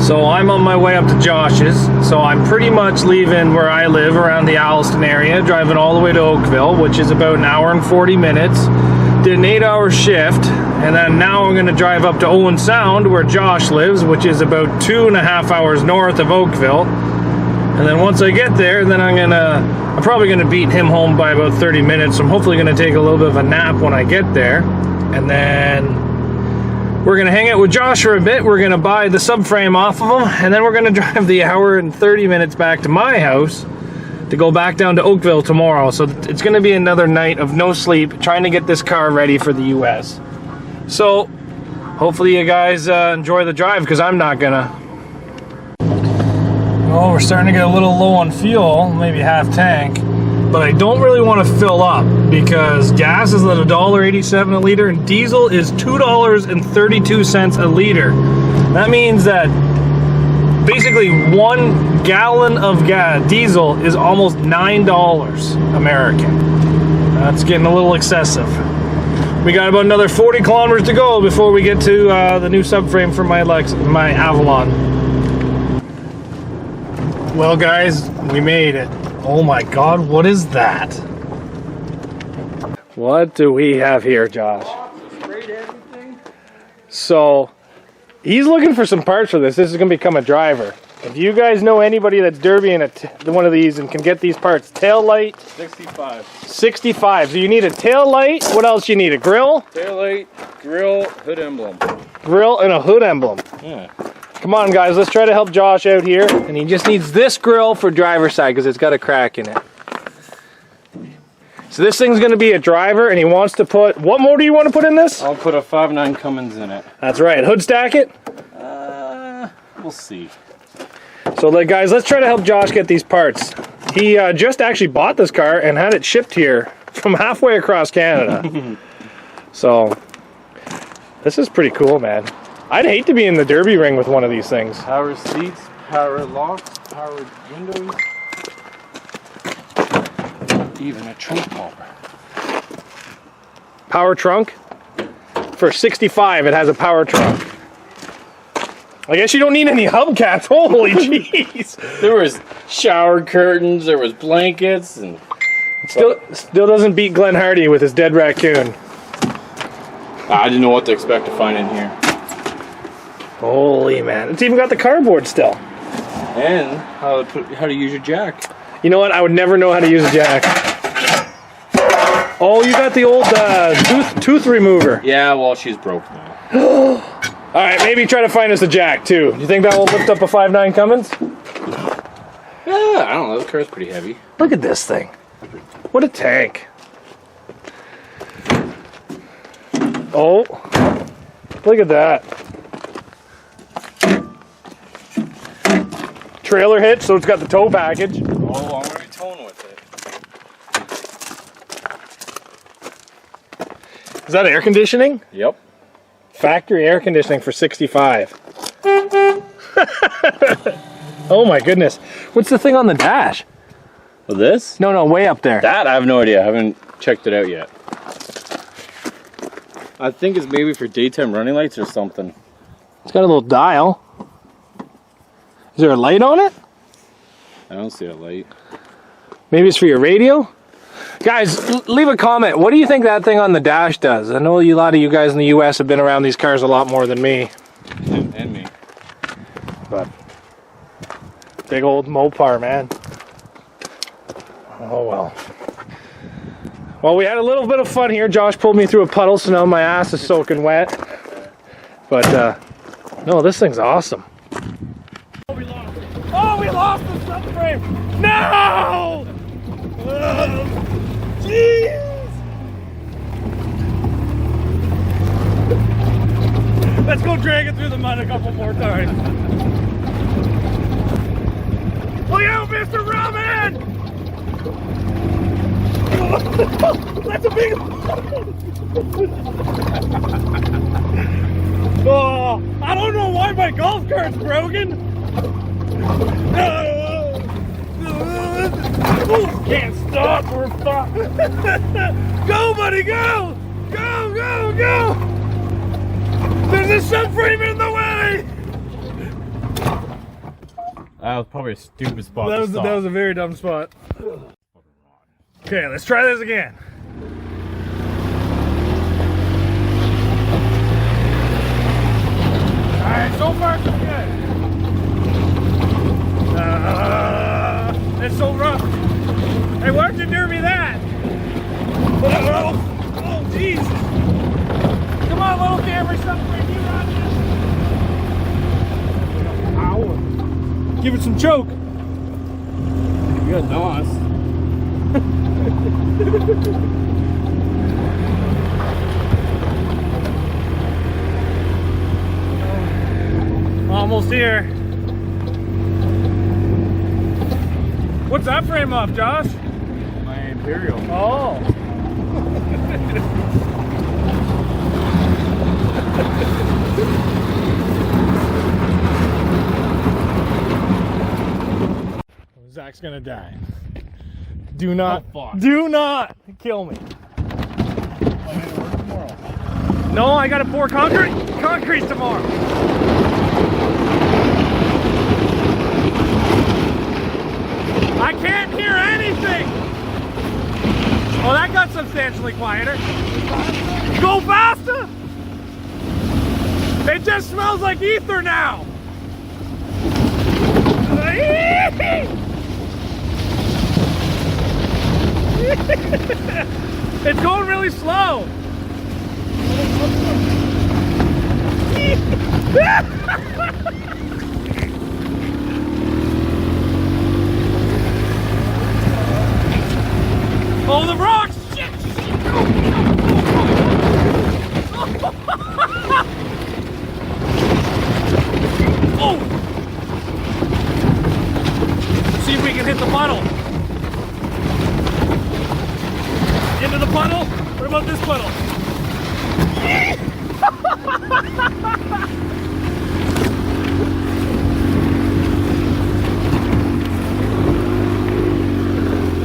So I'm on my way up to Josh's. So I'm pretty much leaving where I live around the Alliston area, driving all the way to Oakville, which is about an hour and 40 minutes. Did an 8-hour shift, and then now I'm gonna drive up to Owen Sound where Josh lives, which is about 2.5 hours north of Oakville. And then once I get there, then I'm probably gonna beat him home by about 30 minutes. So I'm hopefully gonna take a little bit of a nap when I get there. And then we're gonna hang out with Josh for a bit. We're gonna buy the subframe off of him, and then we're gonna drive the hour and 30 minutes back to my house to go back down to Oakville tomorrow. So it's gonna be another night of no sleep, trying to get this car ready for the US. So hopefully you guys enjoy the drive, because I'm not gonna. Well, we're starting to get a little low on fuel, maybe half tank. But I don't really want to fill up because gas is at $1.87 a liter and diesel is $2.32 a liter. That means that basically 1 gallon of diesel is almost $9 American. That's getting a little excessive. We got about another 40 kilometers to go before we get to the new subframe for my Avalon. Well guys, we made it. Oh my God, what is that? What do we have here, Josh? So, he's looking for some parts for this. This is going to become a driver. If you guys know anybody that's derbying one of these and can get these parts, tail light. 65. 65. So you need a tail light. What else you need? A grill? Tail light, grill, hood emblem. Grill and a hood emblem. Yeah. Come on guys, let's try to help Josh out here. And he just needs this grill for driver's side because it's got a crack in it. So this thing's going to be a driver, and he wants to put, what motor do you want to put in this? I'll put a 5.9 Cummins in it. That's right. Hood stack it? We'll see. So guys, let's try to help Josh get these parts. He just actually bought this car and had it shipped here from halfway across Canada. So this is pretty cool, man. I'd hate to be in the derby ring with one of these things. Power seats, power locks, power windows, even a trunk popper. Power trunk? For 65, it has a power trunk. I guess you don't need any hubcaps. Holy jeez. There was shower curtains, there was blankets, and still doesn't beat Glenn Hardy with his dead raccoon. I didn't know what to expect to find in here. Holy man. It's even got the cardboard still. And how to use your jack. You know what? I would never know how to use a jack. Oh, you got the old tooth remover. Yeah, well, she's broke now. Alright, maybe try to find us a jack too. Do you think that will lift up a 5.9 Cummins? Yeah, I don't know. The car's pretty heavy. Look at this thing. What a tank. Oh, look at that. Trailer hitch, so it's got the tow package. Oh, I'm going to be towing with it. Is that air conditioning? Yep. Factory air conditioning for 65. Oh my goodness. What's the thing on the dash? Well, this? No, way up there. That, I have no idea. I haven't checked it out yet. I think it's maybe for daytime running lights or something. It's got a little dial. Is there a light on it? I don't see a light. Maybe it's for your radio? Guys, leave a comment. What do you think that thing on the dash does? I know a lot of you guys in the US have been around these cars a lot more than me. And me. But big old Mopar, man. Oh well. Well, we had a little bit of fun here. Josh pulled me through a puddle, so now my ass is soaking wet. But no, this thing's awesome. Oh, we lost the subframe! No! Jeez! Let's go drag it through the mud a couple more times. Look out, Mr. Robin! That's a big... Oh, I don't know why my golf cart's broken. Can't stop, we're fucked. Go, buddy, go! Go, go, go! There's a subframe in the way! That was probably a stupid spot That to was stop. that was a very dumb spot. Okay, let's try this again. Alright, so far so good. It's so rough. Hey, why don't you do me that? Oh, jeez. Come on, little camera, something you on this. Ow. Give it some choke. Good, nice. Almost here. What's that frame off, Josh? My Imperial. Oh. Zach's gonna die. Do not, do not kill me. No, I gotta pour concrete tomorrow. I can't hear anything. Oh, that got substantially quieter. Go faster. It just smells like ether now. It's going really slow. Oh, the rocks! Shit! Oh! See if we can hit the puddle. Into the puddle? What about this puddle?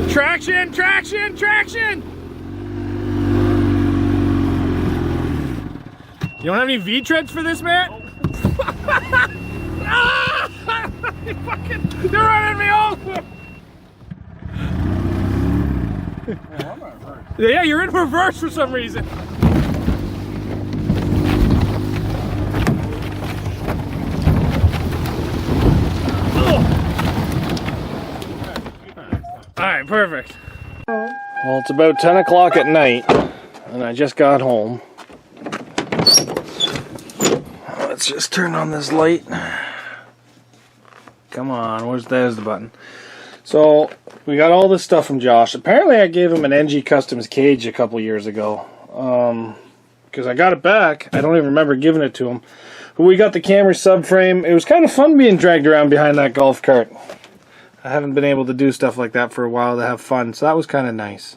Traction, traction, traction! You don't have any V-treads for this, man? Ah! They're running me over! Yeah, you're in reverse for some reason. Alright, perfect. Well, it's about 10 o'clock at night, and I just got home. Let's just turn on this light. Come on, there's the button. So, we got all this stuff from Josh. Apparently I gave him an NG Customs cage a couple years ago. Because I got it back. I don't even remember giving it to him. But we got the Camry subframe. It was kind of fun being dragged around behind that golf cart. I haven't been able to do stuff like that for a while to have fun, so that was kind of nice.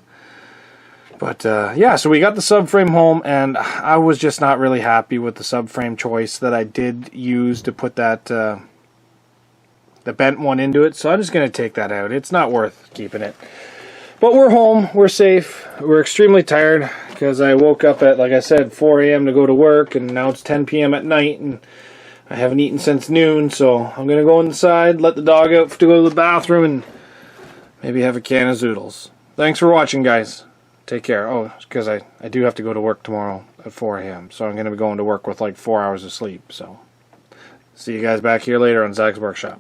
But yeah, so we got the subframe home, and I was just not really happy with the subframe choice that I did use to put that the bent one into it, so I'm just going to take that out. It's not worth keeping it. But we're home, we're safe, we're extremely tired, because I woke up at, like I said, 4 a.m. to go to work, and now it's 10 p.m. at night, and I haven't eaten since noon, so I'm going to go inside, let the dog out to go to the bathroom, and maybe have a can of zoodles. Thanks for watching, guys. Take care. Oh, because I do have to go to work tomorrow at 4 a.m., so I'm going to be going to work with like 4 hours of sleep, so see you guys back here later on Zach's Workshop.